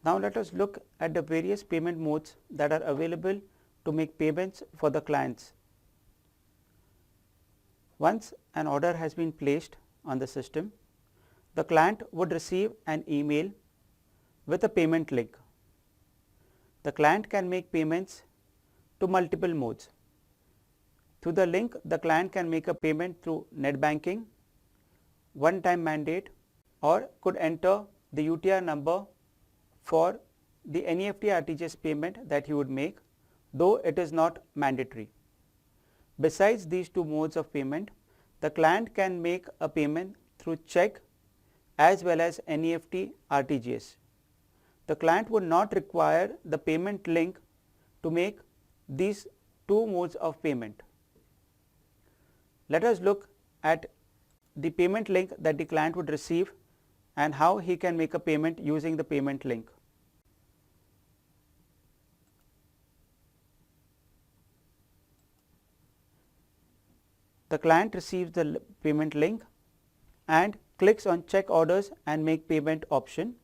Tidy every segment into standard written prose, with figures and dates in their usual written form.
Now let us look at the various payment modes that are available to make payments for the clients. Once an order has been placed on the system, the client would receive an email with a payment link. The client can make payments to multiple modes. Through the link, the client can make a payment through net banking, one-time mandate, or could enter the UTR number for the NEFT RTGS payment that he would make, though it is not mandatory. Besides these two modes of payment, the client can make a payment through check as well as NEFT RTGS. The client would not require the payment link to make these two modes of payment. Let us look at the payment link that the client would receive and how he can make a payment using the payment link. The client receives the payment link and clicks on check orders and make payment option.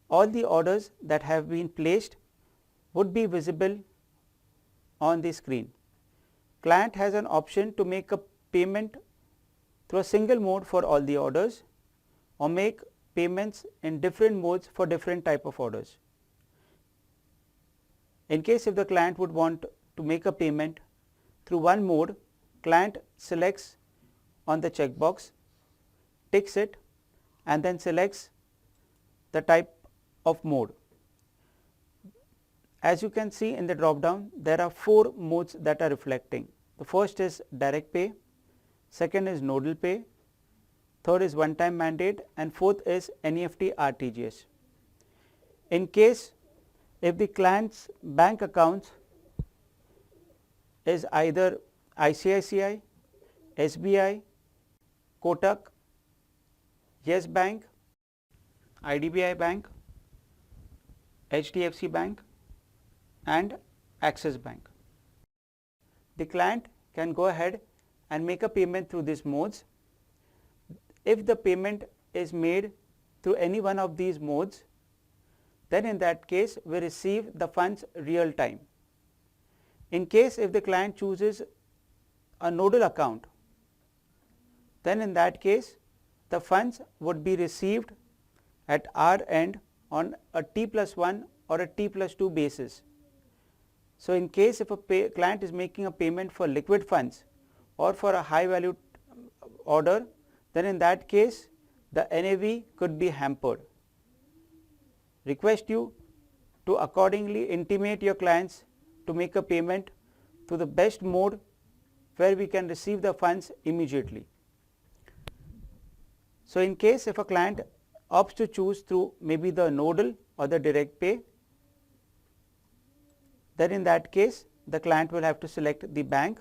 All the orders that have been placed would be visible on the screen. Client has an option to make a payment through a single mode for all the orders or make payments in different modes for different type of orders. In case if the client would want to make a payment through one mode, client selects on the checkbox, ticks it and then selects the type of mode. As you can see in the drop down, there are 4 modes that are reflecting. The first is direct pay, second is nodal pay, third is one time mandate and fourth is NEFT RTGS. In case if the client's bank accounts is either ICICI, SBI, Kotak, Yes Bank, IDBI Bank, HDFC Bank and Axis Bank. The client can go ahead and make a payment through these modes. If the payment is made through any one of these modes, then in that case we receive the funds real time. In case if the client chooses a nodal account, then in that case the funds would be received at our end on a T+1 or a T+2 basis. So, in case if a client is making a payment for liquid funds or for a high value order, then in that case the NAV could be hampered. Request you to accordingly intimate your clients to make a payment to the best mode where we can receive the funds immediately. So, in case if a client opts to choose through maybe the nodal or the direct pay, then in that case the client will have to select the bank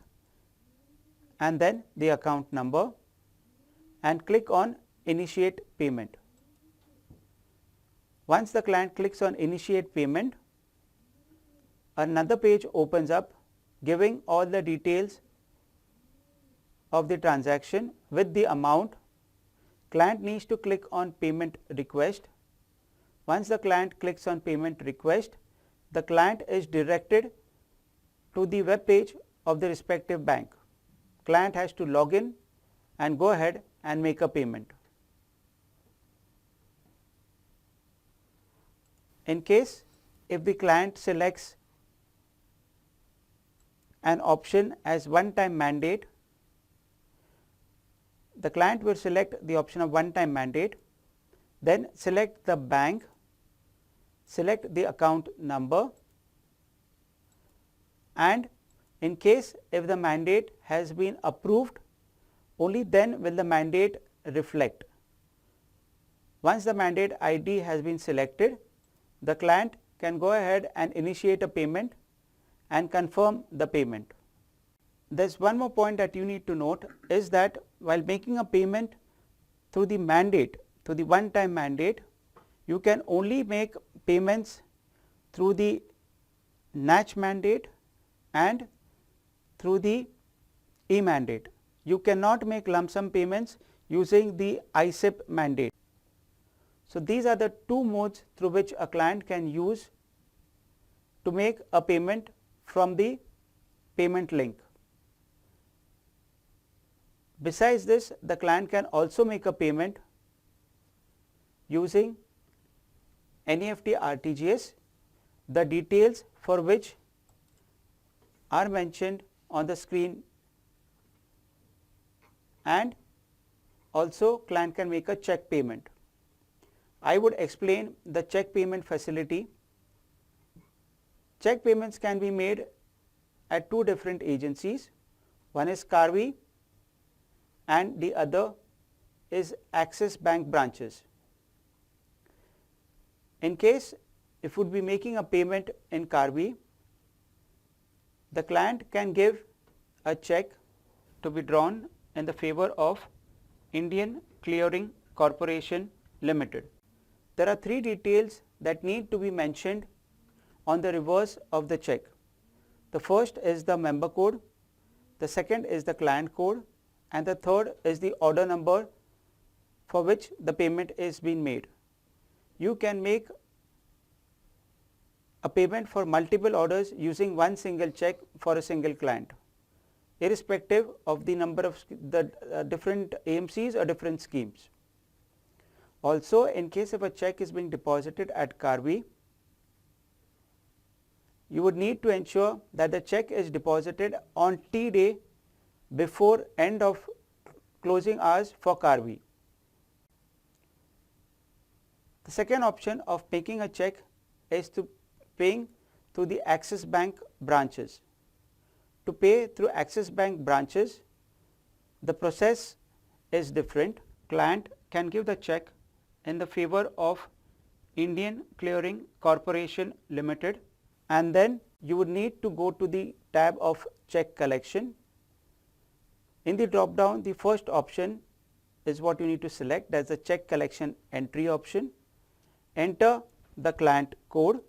and then the account number and click on initiate payment. Once the client clicks on initiate payment, another page opens up giving all the details of the transaction with the amount. Client needs to click on payment request. Once the client clicks on payment request, the client is directed to the web page of the respective bank. Client has to log in and go ahead and make a payment. In case if the client selects an option as one time mandate, the client will select the option of one time mandate, then select the bank, select the account number, and in case if the mandate has been approved, only then will the mandate reflect. Once the mandate ID has been selected, the client can go ahead and initiate a payment and confirm the payment. There is one more point that you need to note is that while making a payment through the mandate, through the one time mandate, you can only make payments through the NACH mandate and through the E mandate. You cannot make lump sum payments using the ISIP mandate. So, these are the two modes through which a client can use to make a payment from the payment link. Besides this, the client can also make a payment using NEFT RTGS, the details for which are mentioned on the screen, and also client can make a check payment. I would explain the check payment facility. Check payments can be made at two different agencies. One is Karvi and the other is Axis Bank branches. In case if you would be making a payment in Karvi, the client can give a check to be drawn in the favor of Indian Clearing Corporation Limited. There are three details that need to be mentioned on the reverse of the check. The first is the member code, the second is the client code, and the third is the order number for which the payment is being made. You can make a payment for multiple orders using one single check for a single client, irrespective of the number of the different AMCs or different schemes. Also, in case if a check is being deposited at Karvi, you would need to ensure that the check is deposited on T day before end of closing hours for Karvi. The second option of making a check is to paying through the Axis Bank branches. To pay through Axis Bank branches, the process is different. Client can give the check in the favor of Indian Clearing Corporation Limited, and then you would need to go to the tab of check collection. In the drop down, the first option is what you need to select, that is the check collection entry option. Enter the client code,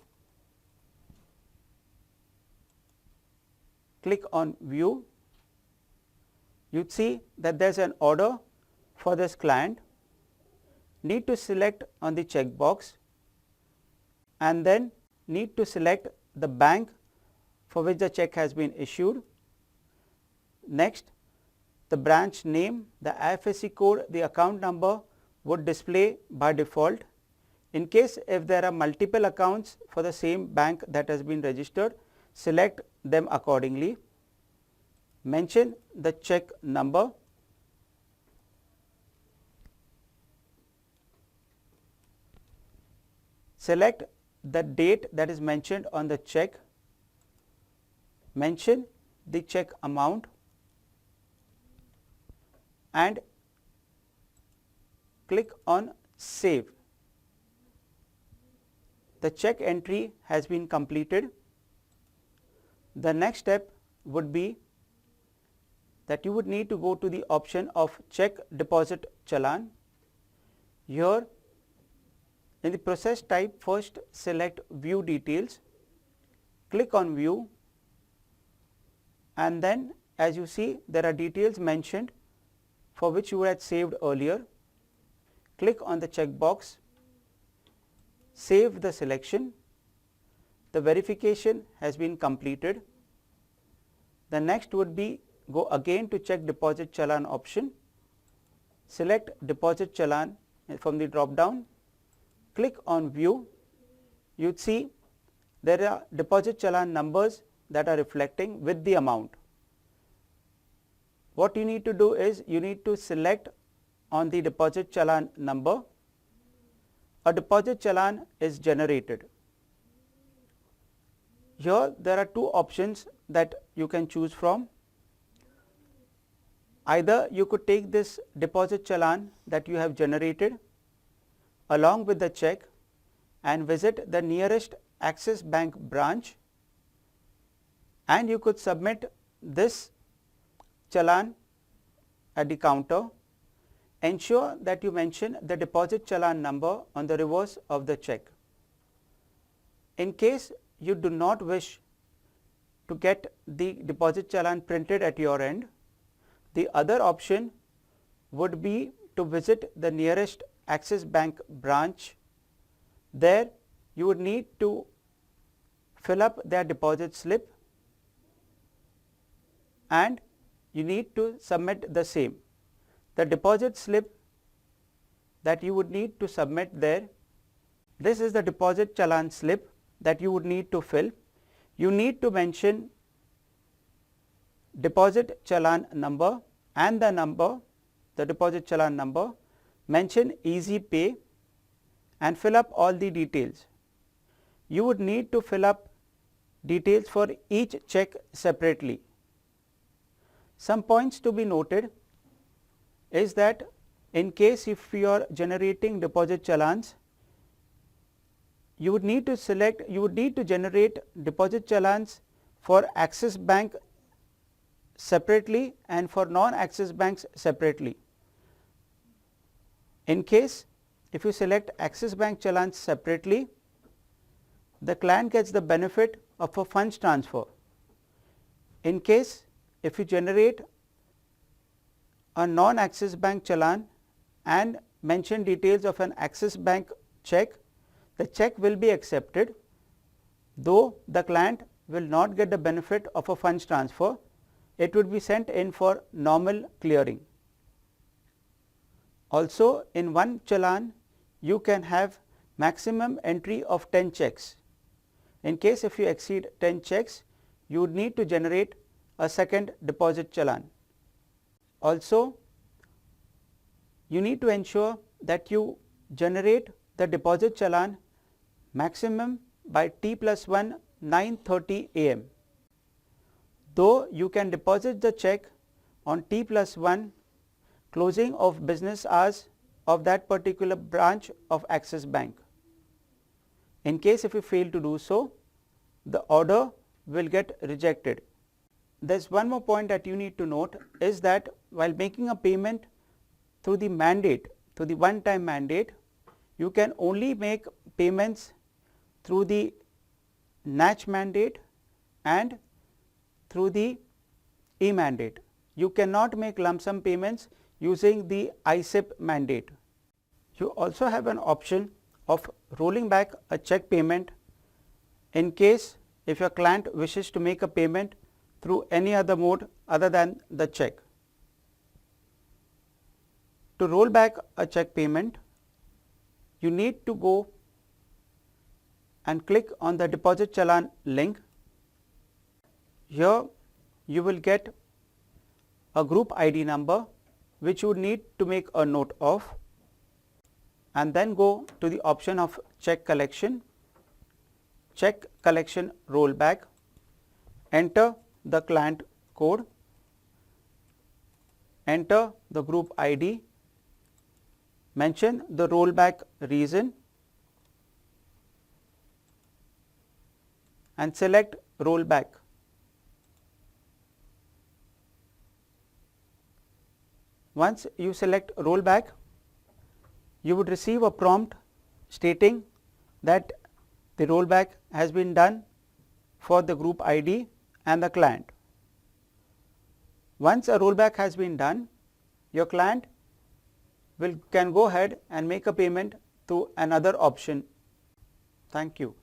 click on view. You see that there is an order for this client. Need to select on the check box and then need to select the bank for which the check has been issued. Next, the branch name, the IFSC code, the account number would display by default. In case if there are multiple accounts for the same bank that has been registered, select them accordingly. Mention the check number. Select the date that is mentioned on the check. Mention the check amount and click on save. The check entry has been completed. The next step would be that you would need to go to the option of check deposit Challan. Here in the process type, first select view details, click on view, and then as you see there are details mentioned for which you had saved earlier. Click on the check box, save the selection. The verification has been completed. The next would be go again to check deposit Challan option, select deposit Challan from the drop down, click on view. You would see there are deposit Challan numbers that are reflecting with the amount. What you need to do is you need to select on the deposit Challan number. A deposit Challan is generated. Here there are two options that you can choose from. Either you could take this deposit Challan that you have generated along with the check and visit the nearest Axis Bank branch, and you could submit this Challan at the counter. Ensure that you mention the deposit Challan number on the reverse of the check. In case you do not wish to get the deposit Challan printed at your end, the other option would be to visit the nearest Axis Bank branch, there you would need to fill up their deposit slip and you need to submit the same. The deposit slip that you would need to submit there, this is the deposit challan slip that you would need to fill. You need to mention deposit challan number and the deposit challan number, mention easy pay and fill up all the details. You would need to fill up details for each check separately. Some points to be noted is that in case if you are generating deposit challans, you would need to generate deposit challans for Axis Bank separately and for non-Axis banks separately. In case if you select Axis Bank challans separately, the client gets the benefit of a funds transfer. In case if you generate a non-Axis Bank challan and mention details of an Axis Bank check, the check will be accepted, though the client will not get the benefit of a funds transfer. It would be sent in for normal clearing. Also, in one challan you can have maximum entry of 10 checks. In case if you exceed 10 checks, you would need to generate a second deposit challan. Also, you need to ensure that you generate the deposit challan maximum by T+1 9:30 am. Though you can deposit the check on T+1 closing of business hours of that particular branch of Axis Bank. In case if you fail to do so, the order will get rejected. There is one more point that you need to note is that while making a payment through the mandate, through the one-time mandate, you can only make payments through the NACH mandate and through the e-mandate. You cannot make lump sum payments using the ISIP mandate. You also have an option of rolling back a check payment in case if your client wishes to make a payment through any other mode other than the check. To roll back a check payment, you need to go and click on the deposit challan link. Here you will get a group ID number which you need to make a note of, and then go to the option of check collection rollback, enter the client code, enter the group ID, mention the rollback reason and select rollback. Once you select rollback, you would receive a prompt stating that the rollback has been done for the group ID and the client. Once a rollback has been done, your client can go ahead and make a payment through another option. Thank you.